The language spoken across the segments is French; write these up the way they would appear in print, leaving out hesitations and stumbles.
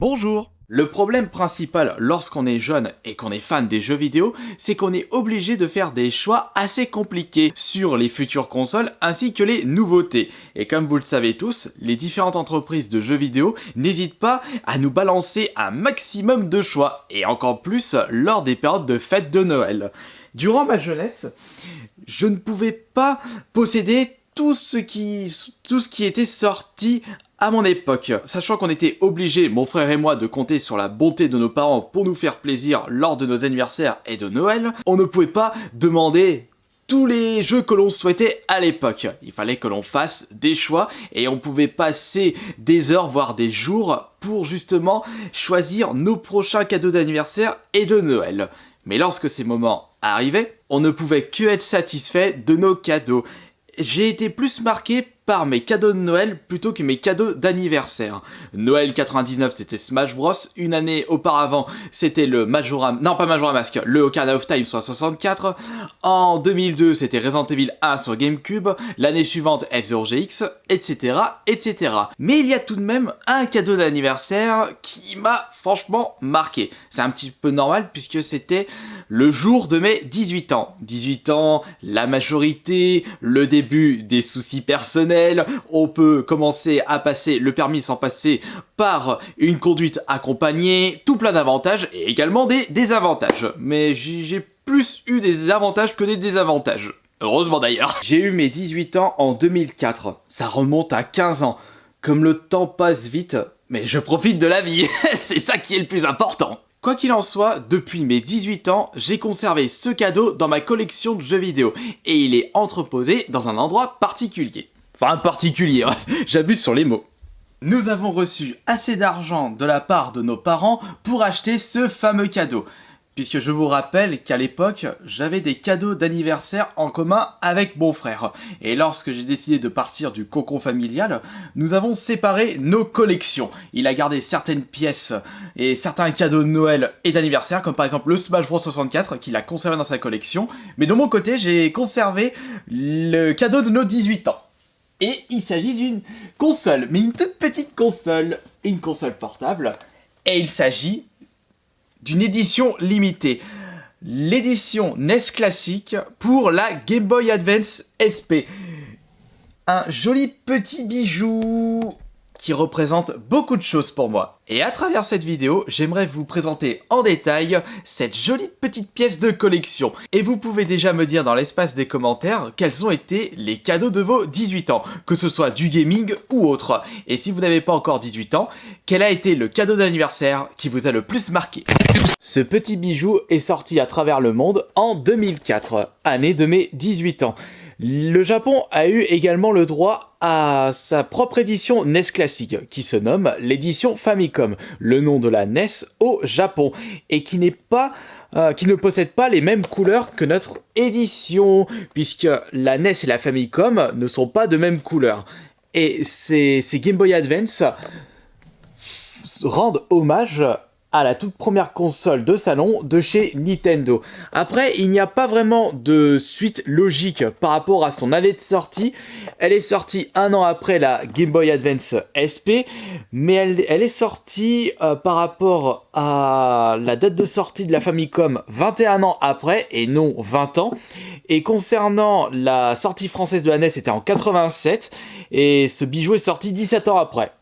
Bonjour. Le problème principal lorsqu'on est jeune et qu'on est fan des jeux vidéo, c'est qu'on est obligé de faire des choix assez compliqués sur les futures consoles ainsi que les nouveautés. Et comme vous le savez tous, les différentes entreprises de jeux vidéo n'hésitent pas à nous balancer un maximum de choix, et encore plus lors des périodes de fêtes de Noël. Durant ma jeunesse, je ne pouvais pas posséder tout ce qui était sorti à mon époque, sachant qu'on était obligés, mon frère et moi, de compter sur la bonté de nos parents pour nous faire plaisir lors de nos anniversaires et de Noël, on ne pouvait pas demander tous les jeux que l'on souhaitait à l'époque. Il fallait que l'on fasse des choix et on pouvait passer des heures, voire des jours, pour justement choisir nos prochains cadeaux d'anniversaire et de Noël. Mais lorsque ces moments arrivaient, on ne pouvait que être satisfait de nos cadeaux. J'ai été plus marqué par mes cadeaux de Noël plutôt que mes cadeaux d'anniversaire. Noël 99, c'était Smash Bros. Une année auparavant, c'était le Majora Mask, le Ocarina of Time sur 64. En 2002, c'était Resident Evil 1 sur GameCube. L'année suivante, F-Zero GX, etc., etc. Mais il y a tout de même un cadeau d'anniversaire qui m'a franchement marqué. C'est un petit peu normal puisque c'était le jour de mes 18 ans. 18 ans, la majorité, le début des soucis personnels. On peut commencer à passer le permis sans passer par une conduite accompagnée, tout plein d'avantages et également des désavantages. Mais j'ai plus eu des avantages que des désavantages. Heureusement d'ailleurs. J'ai eu mes 18 ans en 2004. Ça remonte à 15 ans. Comme le temps passe vite, mais je profite de la vie. C'est ça qui est le plus important. Quoi qu'il en soit, depuis mes 18 ans, j'ai conservé ce cadeau dans ma collection de jeux vidéo. Et il est entreposé dans un endroit particulier. Enfin, particulier, j'abuse sur les mots. Nous avons reçu assez d'argent de la part de nos parents pour acheter ce fameux cadeau. Puisque je vous rappelle qu'à l'époque, j'avais des cadeaux d'anniversaire en commun avec mon frère. Et lorsque j'ai décidé de partir du cocon familial, nous avons séparé nos collections. Il a gardé certaines pièces et certains cadeaux de Noël et d'anniversaire, comme par exemple le Smash Bros 64 qu'il a conservé dans sa collection. Mais de mon côté, j'ai conservé le cadeau de nos 18 ans. Et il s'agit d'une console, mais une toute petite console, une console portable. Et il s'agit d'une édition limitée. L'édition NES classique pour la Game Boy Advance SP. Un joli petit bijou qui représente beaucoup de choses pour moi. Et à travers cette vidéo, j'aimerais vous présenter en détail cette jolie petite pièce de collection. Et vous pouvez déjà me dire dans l'espace des commentaires quels ont été les cadeaux de vos 18 ans, que ce soit du gaming ou autre. Et si vous n'avez pas encore 18 ans, quel a été le cadeau d'anniversaire qui vous a le plus marqué? Ce petit bijou est sorti à travers le monde en 2004, année de mes 18 ans. Le Japon a eu également le droit à sa propre édition NES classique, qui se nomme l'édition Famicom, le nom de la NES au Japon, et qui ne possède pas les mêmes couleurs que notre édition, puisque la NES et la Famicom ne sont pas de même couleur. Et ces Game Boy Advance rendent hommage à la toute première console de salon de chez Nintendo. Après, il n'y a pas vraiment de suite logique par rapport à son année de sortie. Elle est sortie un an après la Game Boy Advance SP, mais elle est sortie par rapport à la date de sortie de la Famicom 21 ans après, et non 20 ans. Et concernant la sortie française de la NES, c'était en 87, et ce bijou est sorti 17 ans après.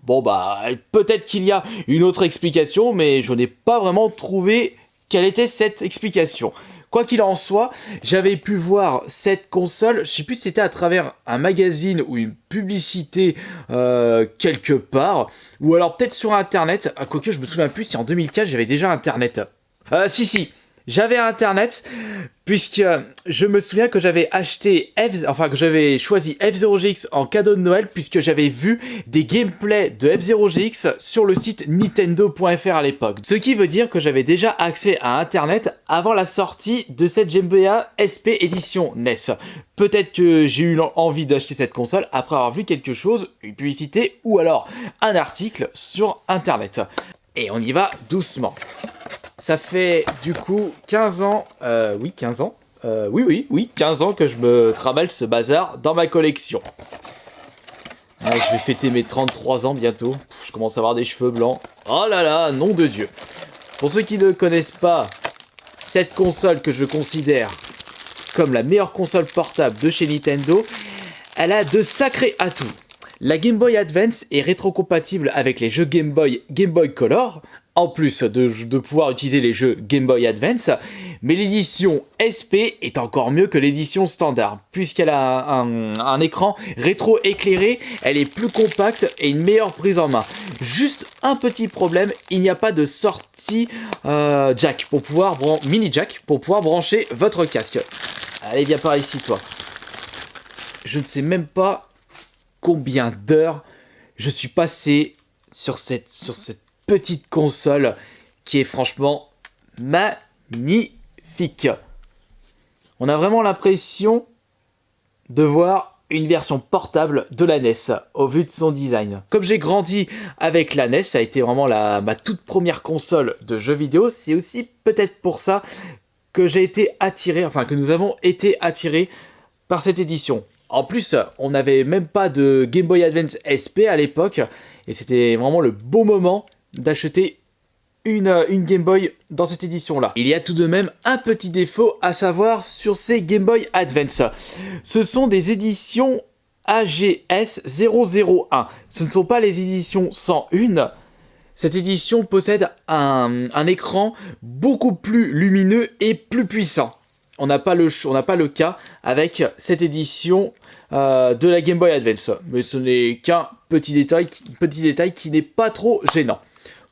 Bon bah, peut-être qu'il y a une autre explication, mais je n'ai pas vraiment trouvé quelle était cette explication. Quoi qu'il en soit, j'avais pu voir cette console, je sais plus si c'était à travers un magazine ou une publicité quelque part, ou alors peut-être sur internet, quoique je me souviens plus si en 2004 j'avais déjà internet. Si, j'avais internet, puisque je me souviens que j'avais que j'avais choisi F-Zero GX en cadeau de Noël, puisque j'avais vu des gameplays de F-Zero GX sur le site Nintendo.fr à l'époque. Ce qui veut dire que j'avais déjà accès à internet avant la sortie de cette Game Boy SP édition NES. Peut-être que j'ai eu envie d'acheter cette console après avoir vu quelque chose, une publicité ou alors un article sur internet. Et on y va doucement. Ça fait du coup 15 ans, 15 ans, 15 ans que je me trimballe ce bazar dans ma collection. Ouais, je vais fêter mes 33 ans bientôt. Je commence à avoir des cheveux blancs. Oh là là, nom de Dieu. Pour ceux qui ne connaissent pas cette console que je considère comme la meilleure console portable de chez Nintendo, elle a de sacrés atouts. La Game Boy Advance est rétrocompatible avec les jeux Game Boy Color, en plus de pouvoir utiliser les jeux Game Boy Advance, mais l'édition SP est encore mieux que l'édition standard, puisqu'elle a un écran rétro-éclairé, elle est plus compacte et une meilleure prise en main. Juste un petit problème, il n'y a pas de sortie jack mini jack pour pouvoir brancher votre casque. Allez, viens par ici, toi. Je ne sais même pas combien d'heures je suis passé sur cette petite console qui est franchement magnifique. On a vraiment l'impression de voir une version portable de la NES au vu de son design. Comme j'ai grandi avec la NES, ça a été vraiment ma toute première console de jeux vidéo, c'est aussi peut-être pour ça que que nous avons été attirés par cette édition. En plus, on n'avait même pas de Game Boy Advance SP à l'époque, et c'était vraiment le bon moment d'acheter une Game Boy dans cette édition-là. Il y a tout de même un petit défaut à savoir sur ces Game Boy Advance. Ce sont des éditions AGS 001. Ce ne sont pas les éditions 101. Cette édition possède un écran beaucoup plus lumineux et plus puissant. On n'a pas le cas avec cette édition de la Game Boy Advance. Mais ce n'est qu'un petit détail qui n'est pas trop gênant.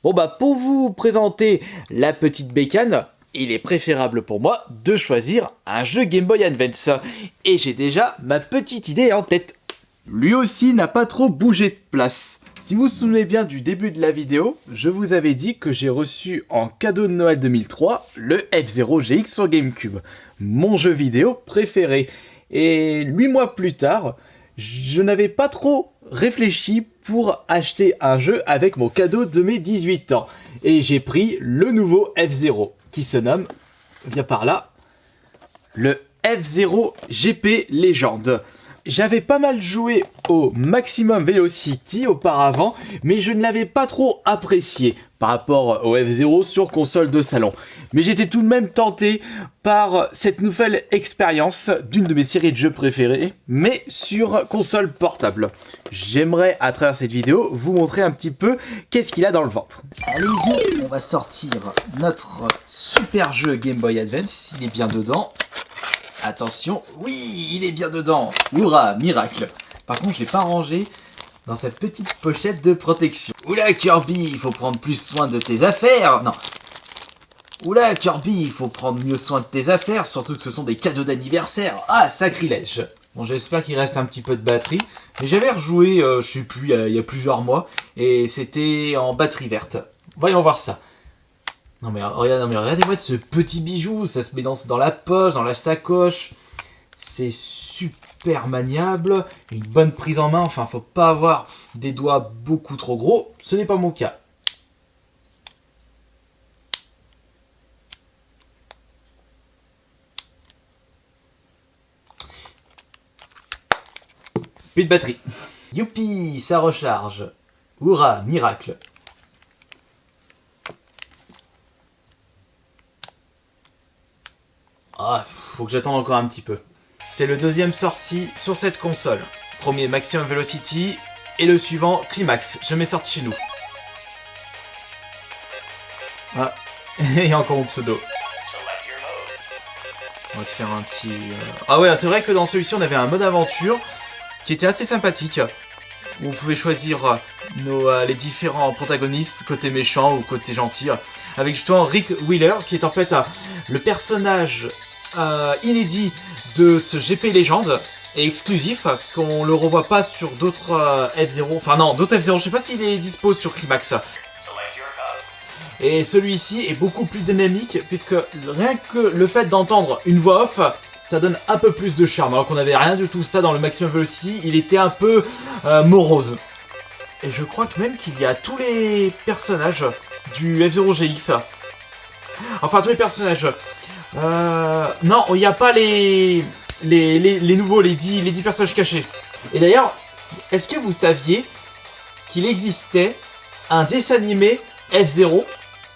Bon bah pour vous présenter la petite bécane, il est préférable pour moi de choisir un jeu Game Boy Advance. Et j'ai déjà ma petite idée en tête. Lui aussi n'a pas trop bougé de place. Si vous vous souvenez bien du début de la vidéo, je vous avais dit que j'ai reçu en cadeau de Noël 2003 le F-Zero GX sur GameCube, mon jeu vidéo préféré. Et 8 mois plus tard, je n'avais pas trop réfléchi pour acheter un jeu avec mon cadeau de mes 18 ans. Et j'ai pris le nouveau F-Zero, qui se nomme, viens par là, le F-Zero GP Legend. J'avais pas mal joué au Maximum Velocity auparavant, mais je ne l'avais pas trop apprécié par rapport au F-Zero sur console de salon. Mais j'étais tout de même tenté par cette nouvelle expérience d'une de mes séries de jeux préférées, mais sur console portable. J'aimerais, à travers cette vidéo, vous montrer un petit peu qu'est-ce qu'il a dans le ventre. Allez-y, on va sortir notre super jeu Game Boy Advance, il est bien dedans. Attention, oui, il est bien dedans. Hurrah, miracle. Par contre, je l'ai pas rangé dans cette petite pochette de protection. Oula, Kirby, il faut prendre plus soin de tes affaires. Non. Oula, Kirby, il faut prendre mieux soin de tes affaires, surtout que ce sont des cadeaux d'anniversaire. Ah, sacrilège. Bon, j'espère qu'il reste un petit peu de batterie. Mais j'avais rejoué, je sais plus, il y a plusieurs mois. Et c'était en batterie verte. Voyons voir ça. Non mais regardez-moi ce petit bijou, ça se met dans la poche, dans la sacoche. C'est super maniable, une bonne prise en main, enfin faut pas avoir des doigts beaucoup trop gros, ce n'est pas mon cas. Plus de batterie. Youpi, ça recharge. Hurrah, miracle. Ah, faut que j'attende encore un petit peu. C'est le deuxième sorti sur cette console. Premier Maximum Velocity et le suivant Climax, jamais sorti chez nous. Ah, et encore mon pseudo. On va se faire un petit... Ah ouais, c'est vrai que dans celui-ci on avait un mode aventure qui était assez sympathique. Où on pouvait choisir les différents protagonistes, côté méchant ou côté gentil. Avec justement Rick Wheeler qui est en fait le personnage inédit de ce GP Legend et exclusif puisqu'on le revoit pas sur d'autres F-Zero, enfin non, d'autres F-Zero, je sais pas s'il est dispo sur Climax. Et celui-ci est beaucoup plus dynamique puisque rien que le fait d'entendre une voix off, ça donne un peu plus de charme, alors qu'on n'avait rien de tout ça dans le Maximum Velocity, il était un peu morose. Et je crois que même qu'il y a tous les personnages du F-Zero GX. Enfin, tous les personnages. Non, il n'y a pas les nouveaux, les 10 personnages cachés. Et d'ailleurs, Est-ce que vous saviez qu'il existait un dessin animé F0,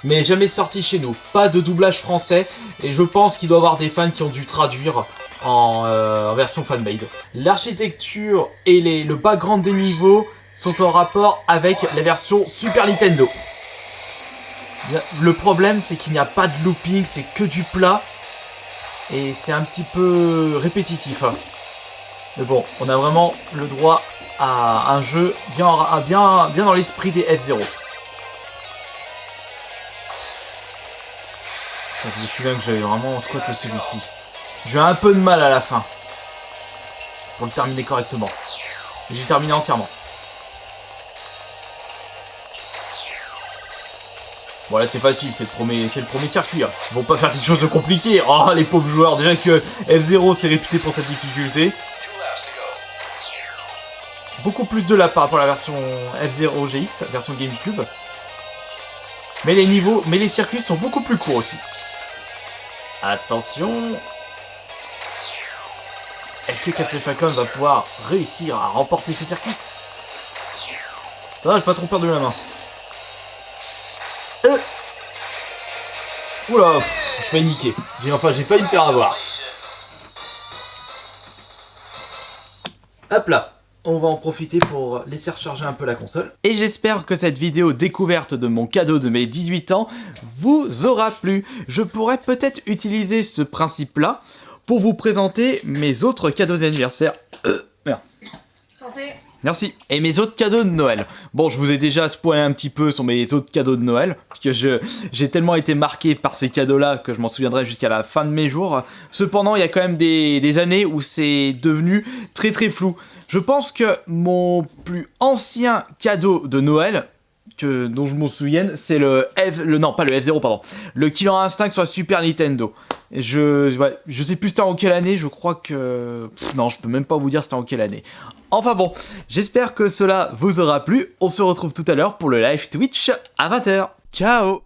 mais jamais sorti chez nous? Pas de doublage français, et je pense qu'il doit y avoir des fans qui ont dû traduire en version fanmade. L'architecture et le background des niveaux sont en rapport avec la version Super Nintendo. Le problème, c'est qu'il n'y a pas de looping, c'est que du plat. Et c'est un petit peu répétitif. Mais bon, on a vraiment le droit à un jeu bien dans l'esprit des F0. Je me souviens que j'avais vraiment squatté celui-ci. J'ai eu un peu de mal à la fin pour le terminer correctement. J'ai terminé entièrement. Bon là c'est facile, c'est le premier circuit. Hein. Ils vont pas faire quelque chose de compliqué. Oh les pauvres joueurs, déjà que F0 c'est réputé pour sa difficulté. Beaucoup plus de là par rapport à la version F0 GX, version GameCube. Mais les circuits sont beaucoup plus courts aussi. Attention. Est-ce que Captain Falcon va pouvoir réussir à remporter ce circuit? Ça va, j'ai pas trop peur de la main. Oula, je fais niquer. J'ai failli me faire avoir. Hop là, on va en profiter pour laisser recharger un peu la console. Et j'espère que cette vidéo découverte de mon cadeau de mes 18 ans vous aura plu. Je pourrais peut-être utiliser ce principe-là pour vous présenter mes autres cadeaux d'anniversaire. Merde. Santé. Merci. Et mes autres cadeaux de Noël. Bon, je vous ai déjà spoilé un petit peu sur mes autres cadeaux de Noël, parce que j'ai tellement été marqué par ces cadeaux-là que je m'en souviendrai jusqu'à la fin de mes jours. Cependant, il y a quand même des années où c'est devenu très très flou. Je pense que mon plus ancien cadeau de Noël, dont je m'en souvienne, c'est le F0, pardon. Le Killer Instinct sur la Super Nintendo. Je sais plus c'était en quelle année, je crois que... non, je peux même pas vous dire c'était en quelle année. Enfin bon, j'espère que cela vous aura plu. On se retrouve tout à l'heure pour le live Twitch à 20 h. Ciao!